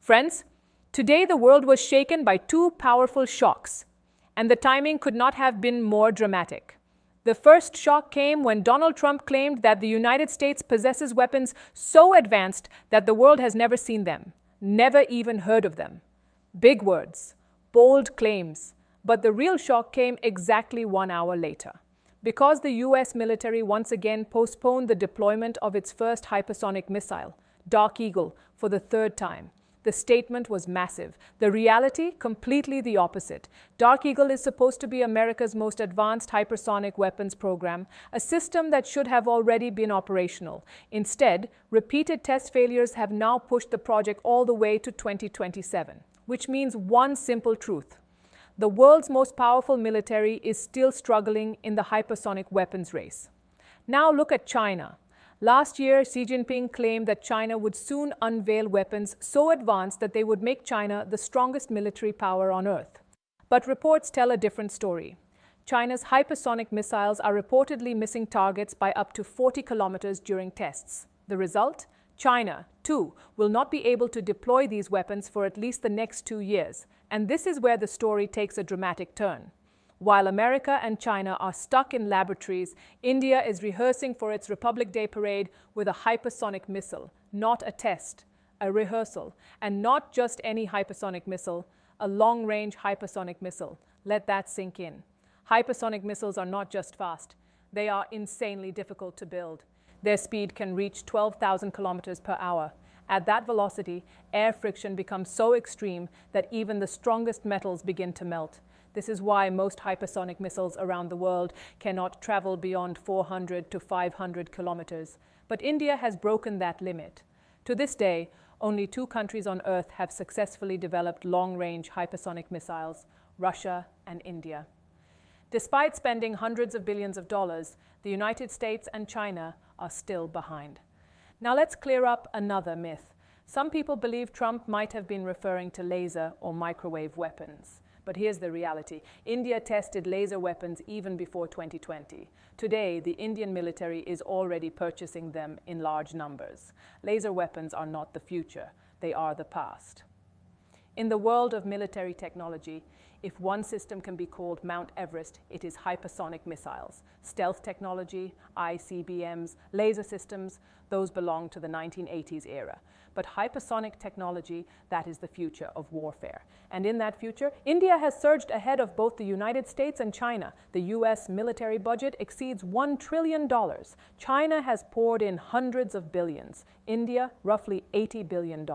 Friends, today the world was shaken by two powerful shocks, and the timing could not have been more dramatic. The first shock came when Donald Trump claimed that the United States possesses weapons so advanced that the world has never seen them, never even heard of them. Big words, bold claims, but the real shock came exactly 1 hour later. Because the US military once again postponed the deployment of its first hypersonic missile, Dark Eagle, for the third time. The statement was massive. The reality, completely the opposite. Dark Eagle is supposed to be America's most advanced hypersonic weapons program, a system that should have already been operational. Instead, repeated test failures have now pushed the project all the way to 2027, which means one simple truth. The world's most powerful military is still struggling in the hypersonic weapons race. Now look at China. Last year, Xi Jinping claimed that China would soon unveil weapons so advanced that they would make China the strongest military power on Earth. But reports tell a different story. China's hypersonic missiles are reportedly missing targets by up to 40 kilometers during tests. The result? China, too, will not be able to deploy these weapons for at least the next 2 years. And this is where the story takes a dramatic turn. While America and China are stuck in laboratories, India is rehearsing for its Republic Day parade with a hypersonic missile, not a test, a rehearsal, and not just any hypersonic missile, a long-range hypersonic missile. Let that sink in. Hypersonic missiles are not just fast, they are insanely difficult to build. Their speed can reach 12,000 kilometers per hour. At that velocity, air friction becomes so extreme that even the strongest metals begin to melt. This is why most hypersonic missiles around the world cannot travel beyond 400 to 500 kilometers. But India has broken that limit. To this day, only 2 countries on Earth have successfully developed long-range hypersonic missiles, Russia and India. Despite spending hundreds of billions of dollars, the United States and China are still behind. Now let's clear up another myth. Some people believe Trump might have been referring to laser or microwave weapons. But here's the reality. India tested laser weapons even before 2020. Today, the Indian military is already purchasing them in large numbers. Laser weapons are not the future. They are the past. In the world of military technology, if one system can be called Mount Everest, it is hypersonic missiles. Stealth technology, ICBMs, laser systems, those belong to the 1980s era. But hypersonic technology, that is the future of warfare. And in that future, India has surged ahead of both the United States and China. The US military budget exceeds $1 trillion. China has poured in hundreds of billions. India, roughly $80 billion.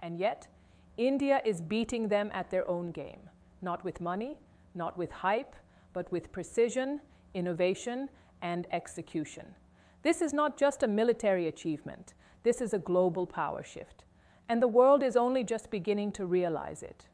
And yet, India is beating them at their own game. Not with money, not with hype, but with precision, innovation, and execution. This is not just a military achievement. This is a global power shift. And the world is only just beginning to realize it.